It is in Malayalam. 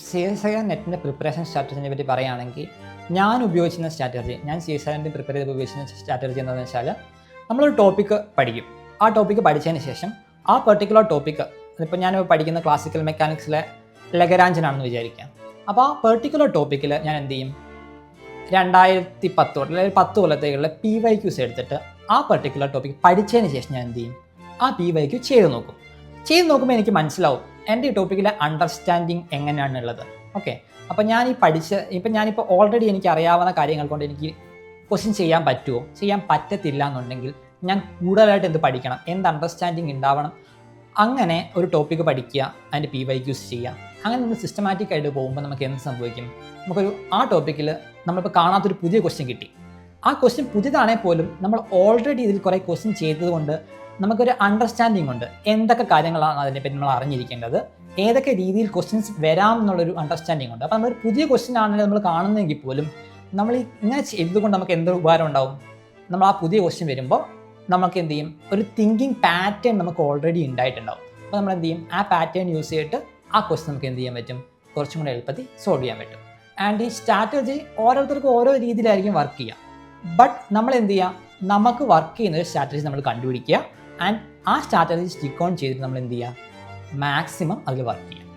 CSIR നെറ്റിൻ്റെ പ്രിപ്പറേഷൻ സ്ട്രാറ്റജിനെ പറ്റി പറയുകയാണെങ്കിൽ ഞാൻ ഉപയോഗിക്കുന്ന സ്ട്രാറ്റജി, ഞാൻ CSIR പ്രിപ്പയർ ചെയ്ത് ഉപയോഗിക്കുന്ന സ്ട്രാറ്റജി എന്താണെന്ന് വെച്ചാൽ, നമ്മളൊരു ടോപ്പിക്ക് പഠിക്കും. ആ ടോപ്പിക്ക് പഠിച്ചതിന് ശേഷം ആ പെർട്ടിക്കുലർ ടോപ്പിക്ക്, ഇപ്പോൾ ഞാൻ പഠിക്കുന്ന ക്ലാസിക്കൽ മെക്കാനിക്സിലെ ലഗരാഞ്ചനാണെന്ന് വിചാരിക്കാം. അപ്പോൾ ആ പെർട്ടിക്കുലർ ടോപ്പിക്കിൽ ഞാൻ എന്ത് ചെയ്യും, 2010 അല്ലെങ്കിൽ 10 കൊല്ലത്തേക്കുള്ള PYQs എടുത്തിട്ട് ആ പെർട്ടിക്കുലർ ടോപ്പിക്ക് പഠിച്ചതിന് ശേഷം ഞാൻ എന്ത് ചെയ്യും, ആ PYQ ചെയ്ത് നോക്കും. ചെയ്ത് നോക്കുമ്പോൾ എനിക്ക് മനസ്സിലാവും എൻ്റെ ഈ ടോപ്പിക്കിലെ അണ്ടർസ്റ്റാൻഡിങ് എങ്ങനെയാണുള്ളത്. ഓക്കെ, അപ്പോൾ ഞാൻ ഈ ഞാനിപ്പോൾ ഓൾറെഡി എനിക്ക് അറിയാവുന്ന കാര്യങ്ങൾ കൊണ്ട് എനിക്ക് ക്വസ്റ്റ്യൻ ചെയ്യാൻ പറ്റുമോ, ചെയ്യാൻ പറ്റത്തില്ല എന്നുണ്ടെങ്കിൽ ഞാൻ കൂടുതലായിട്ട് എന്ത് പഠിക്കണം, എന്ത് അണ്ടർസ്റ്റാൻഡിങ് ഉണ്ടാവണം. അങ്ങനെ ഒരു ടോപ്പിക്ക് പഠിക്കുക, അതിൻ്റെ PYQs ചെയ്യുക. അങ്ങനെ നമ്മൾ സിസ്റ്റമാറ്റിക് ആയിട്ട് പോകുമ്പോൾ നമുക്ക് എന്ത് സംഭവിക്കും, ആ ടോപ്പിക്കിൽ നമ്മളിപ്പോൾ കാണാത്തൊരു പുതിയ ക്വസ്റ്റ്യൻ കിട്ടി. ആ ക്വസ്റ്റ്യൻ പുതിയതാണെങ്കിൽ പോലും നമ്മൾ ഓൾറെഡി ഇതിൽ കുറേ ക്വസ്റ്റ്യൻ ചെയ്തതുകൊണ്ട് നമുക്കൊരു അണ്ടർസ്റ്റാൻഡിങ് ഉണ്ട്, എന്തൊക്കെ കാര്യങ്ങളാണ് അതിനെപ്പറ്റി നമ്മൾ അറിഞ്ഞിരിക്കേണ്ടത്, ഏതൊക്കെ രീതിയിൽ ക്വസ്റ്റ്യൻസ് വരാം എന്നുള്ളൊരു അണ്ടർസ്റ്റാൻഡിങ് ഉണ്ട്. അപ്പോൾ നമ്മളൊരു പുതിയ ക്വസ്റ്റ്യൻ ആണെങ്കിൽ നമ്മൾ കാണുന്നെങ്കിൽ പോലും നമ്മൾ ഇങ്ങനെ ചെയ്തതുകൊണ്ട് നമുക്ക് എന്തൊരു ഉപകാരം ഉണ്ടാവും, നമ്മൾ ആ പുതിയ ക്വസ്റ്റ്യൻ വരുമ്പോൾ നമുക്ക് എന്ത് ചെയ്യും, ഒരു തിങ്കിങ് പാറ്റേൺ നമുക്ക് ഓൾറെഡി ഉണ്ടായിട്ടുണ്ടാവും. അപ്പോൾ നമ്മൾ എന്ത് ചെയ്യും, ആ പാറ്റേൺ യൂസ് ചെയ്തിട്ട് ആ ക്വസ്റ്റ്യൻ നമുക്ക് എന്ത് ചെയ്യാൻ പറ്റും, കുറച്ചും കൂടെ എളുപ്പത്തിൽ സോൾവ് ചെയ്യാൻ പറ്റും. ആൻഡ് ഈ സ്ട്രാറ്റജി ഓരോരുത്തർക്കും ഓരോ രീതിയിലായിരിക്കും വർക്ക് ചെയ്യുക. ബട്ട് നമ്മൾ എന്ത് ചെയ്യുക, നമുക്ക് വർക്ക് ചെയ്യുന്ന ഒരു സ്ട്രാറ്റജി നമ്മൾ കണ്ടുപിടിക്കുക. ആൻഡ് ആ സ്ട്രാറ്റജി സ്റ്റിക്ക് ഓൺ ചെയ്തിട്ട് നമ്മൾ എന്ത് ചെയ്യുക, മാക്സിമം അതിൽ വർക്ക് ചെയ്യുക.